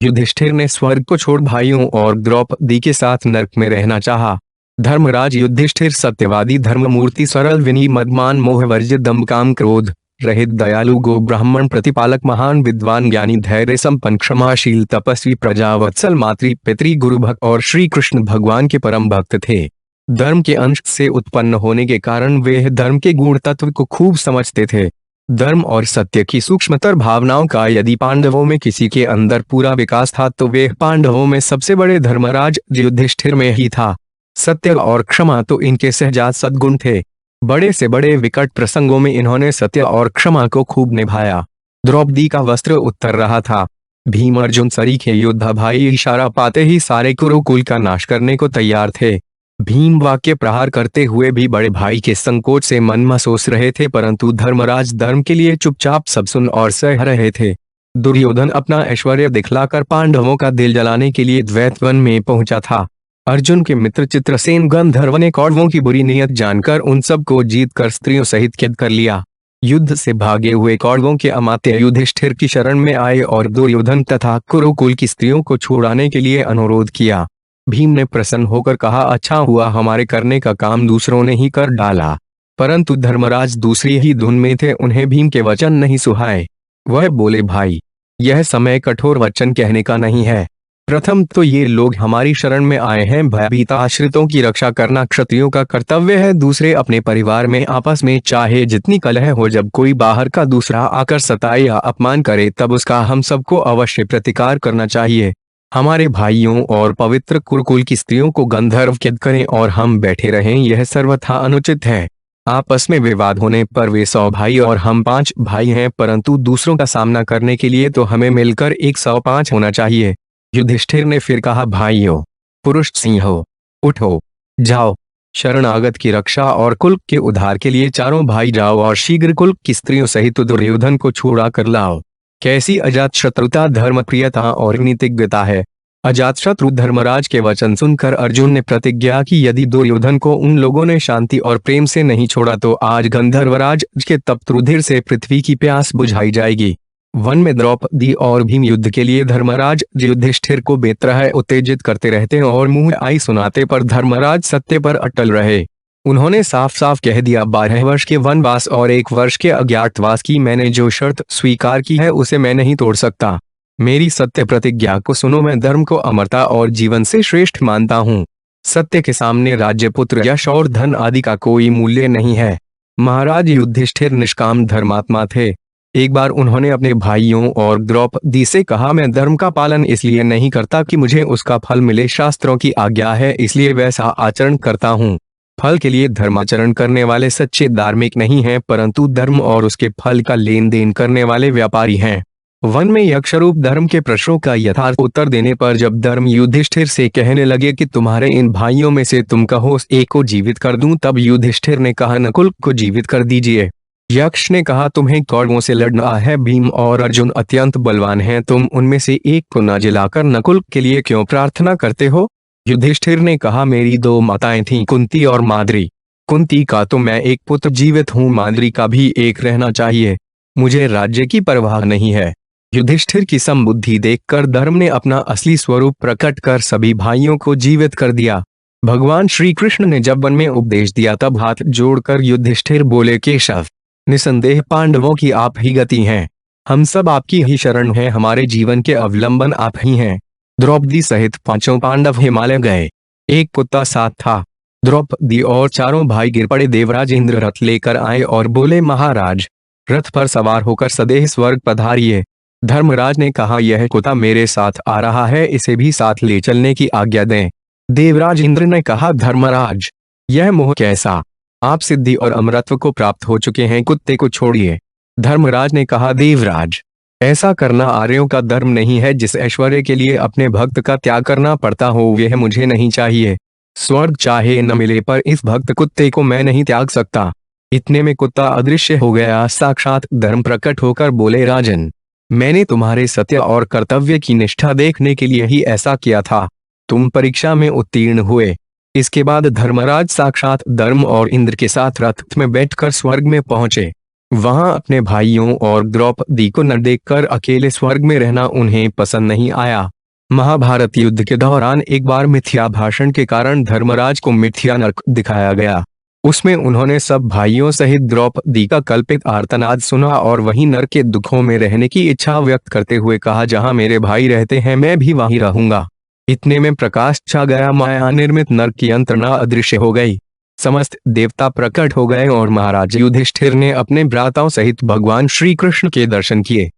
युधिष्ठिर ने स्वर्ग को छोड़ भाइयों और द्रौपदी के साथ नरक में रहना चाहा। धर्मराज युधिष्ठिर सत्यवादी, धर्ममूर्ति, सरल, विनयी, मदमान, मोहवर्जित, दम्भ, काम, क्रोध रहित, दयालु, गो ब्राह्मण प्रतिपालक, महान विद्वान, ज्ञानी, धैर्य संपन्न, क्षमाशील, तपस्वी, प्रजावत्सल, मातृ पितृ, गुरु भक्त और श्री कृष्ण भगवान के परम भक्त थे। धर्म के अंश से उत्पन्न होने के कारण वे धर्म के गुण तत्व को खूब समझते थे। धर्म और सत्य की सूक्ष्मतर भावनाओं का यदि पांडवों में किसी के अंदर पूरा विकास था तो वे पांडवों में सबसे बड़े धर्मराज युधिष्ठिर में ही था। सत्य और क्षमा तो इनके सहजात सद्गुण थे। बड़े से बड़े विकट प्रसंगों में इन्होंने सत्य और क्षमा को खूब निभाया। द्रौपदी का वस्त्र उत्तर रहा था। भीम अर्जुन सरीखे योद्धा भाई इशारा पाते ही सारे कुरुकुल का नाश करने को तैयार थे। भीम वाक्य प्रहार करते हुए भी बड़े भाई के संकोच से मन महसूस रहे थे, परंतु धर्मराज धर्म के लिए चुपचाप सब सुन और सह रहे थे। दुर्योधन अपना ऐश्वर्य दिखलाकर पांडवों का दिल जलाने के लिए द्वैतवन में पहुंचा था। अर्जुन के मित्र चित्रसेन गंधर्व ने कौरवों की बुरी नीयत जानकर उन सब को जीत कर स्त्रियों सहित कैद कर लिया। युद्ध से भागे हुए कौरवों के अमात्य युधिष्ठिर की शरण में आए और दुर्योधन तथा कुरुकुल की स्त्रियों को छुड़ाने के लिए अनुरोध किया। भीम ने प्रसन्न होकर कहा, अच्छा हुआ हमारे करने का काम दूसरों ने ही कर डाला। परंतु धर्मराज दूसरी ही धुन में थे, उन्हें भीम के वचन नहीं सुहाए। वह बोले, भाई यह समय कठोर वचन कहने का नहीं है। प्रथम तो ये लोग हमारी शरण में आए हैं, भयभीत आश्रितों की रक्षा करना क्षत्रियों का कर्तव्य है। दूसरे, अपने परिवार में आपस में चाहे जितनी कलह हो, जब कोई बाहर का दूसरा आकर सताए या अपमान करे तब उसका हम सबको अवश्य प्रतिकार करना चाहिए। हमारे भाइयों और पवित्र कुरुकुल की स्त्रियों को गंधर्व कैद करें और हम बैठे रहें, यह सर्वथा अनुचित है। आपस में विवाद होने पर वे 100 भाई और हम 5 भाई हैं, परंतु दूसरों का सामना करने के लिए तो हमें मिलकर 105 होना चाहिए। युधिष्ठिर ने फिर कहा, भाइयों, पुरुष सिंहो, उठो, जाओ, शरणागत की रक्षा और कुल के उद्धार के लिए चारों भाई जाओ और शीघ्र कुल की स्त्रियों सहित दुर्योधन को छुड़ा कर लाओ। कैसी अजात शत्रुता, धर्म प्रियता और नीतिज्ञता है। अजात शत्रु धर्मराज के वचन सुनकर अर्जुन ने प्रतिज्ञा की, यदि दुर्योधन को उन लोगों ने शांति और प्रेम से नहीं छोड़ा तो आज गंधर्वराज के तप्त रुधिर से पृथ्वी की प्यास बुझाई जाएगी। वन में द्रौपदी और भीम युद्ध के लिए धर्मराज युधिष्ठिर को बेतरह उत्तेजित करते रहते और मुंह आई सुनाते पर धर्मराज सत्य पर अटल रहे। उन्होंने साफ साफ कह दिया, 12 वर्ष के वनवास और 1 वर्ष के अज्ञातवास की मैंने जो शर्त स्वीकार की है उसे मैं नहीं तोड़ सकता। मेरी सत्य प्रतिज्ञा को सुनो, मैं धर्म को अमरता और जीवन से श्रेष्ठ मानता हूँ। सत्य के सामने राज्य, पुत्र, यश और धन आदि का कोई मूल्य नहीं है। महाराज युधिष्ठिर निष्काम धर्मात्मा थे। एक बार उन्होंने अपने भाइयों और द्रौपदी से कहा, मैं धर्म का पालन इसलिए नहीं करता कि मुझे उसका फल मिले, शास्त्रों की आज्ञा है इसलिए वैसा आचरण करता हूँ। फल के लिए धर्माचरण करने वाले सच्चे धार्मिक नहीं हैं, परंतु धर्म और उसके फल का लेन देन करने वाले व्यापारी हैं। वन में यक्षरूप धर्म के प्रश्नों का यथार्थ उत्तर देने पर जब धर्म युधिष्ठिर से कहने लगे कि तुम्हारे इन भाइयों में से तुम कहो एक को जीवित कर दूं, तब युधिष्ठिर ने कहा, नकुल को जीवित कर दीजिए। यक्ष ने कहा, तुम्हें कौरवों से लड़ना है, भीम और अर्जुन अत्यंत बलवान हैं, तुम उनमें से एक को न जिलाकर नकुल के लिए क्यों प्रार्थना करते हो। युधिष्ठिर ने कहा, मेरी 2 माताएं थीं, कुंती और माद्री। कुंती का तो मैं एक पुत्र जीवित हूँ, माद्री का भी एक रहना चाहिए। मुझे राज्य की परवाह नहीं है। युधिष्ठिर की समबुद्धि देखकर धर्म ने अपना असली स्वरूप प्रकट कर सभी भाइयों को जीवित कर दिया। भगवान श्री कृष्ण ने जब वन में उपदेश दिया तब हाथ जोड़कर युधिष्ठिर बोले, केशव, निसंदेह पांडवों की आप ही गति हैं। हम सब आपकी ही शरण हैं, हमारे जीवन के अवलंबन आप ही हैं। द्रौपदी सहित 5 पांडव हिमालय गए। एक कुत्ता साथ था। द्रौपदी और चारों भाई गिर पड़े। देवराज इंद्र रथ लेकर आए और बोले, महाराज, रथ पर सवार होकर सदैह स्वर्ग पधारिए। धर्मराज ने कहा, यह कुत्ता मेरे साथ आ रहा है, इसे भी साथ ले चलने की आज्ञा दें। देवराज इंद्र ने कहा, धर्मराज, यह मोह कैसा? आप सिद्धि और अमरत्व को प्राप्त हो चुके हैं, कुत्ते को छोड़िए। धर्मराज ने कहा, देवराज, ऐसा करना आर्यों का धर्म नहीं है। जिस ऐश्वर्य के लिए अपने भक्त का त्याग करना पड़ता हो वह मुझे नहीं चाहिए। स्वर्ग चाहे न मिले पर इस भक्त कुत्ते को मैं नहीं त्याग सकता। इतने में कुत्ता अदृश्य हो गया। साक्षात धर्म प्रकट होकर बोले, राजन, मैंने तुम्हारे सत्य और कर्तव्य की निष्ठा देखने के लिए ही ऐसा किया था। तुम परीक्षा में उत्तीर्ण हुए। इसके बाद धर्मराज साक्षात धर्म और इंद्र के साथ रथ में बैठकर स्वर्ग में पहुंचे। वहां अपने भाइयों और द्रौपदी को न देखकर अकेले स्वर्ग में रहना उन्हें पसंद नहीं आया। महाभारत युद्ध के दौरान एक बार मिथ्या भाषण के कारण धर्मराज को मिथ्या नरक दिखाया गया। उसमें उन्होंने सब भाइयों सहित द्रौपदी का कल्पित आर्तनाद सुना और वहीं नरक के दुखों में रहने की इच्छा व्यक्त करते हुए कहा, जहां मेरे भाई रहते हैं मैं भी वहीं रहूंगा। इतने में प्रकाश छा गया, माया निर्मित नरक की यंत्रणा अदृश्य हो गई। समस्त देवता प्रकट हो गए और महाराज युधिष्ठिर ने अपने भ्राताओं सहित भगवान श्री कृष्ण के दर्शन किए।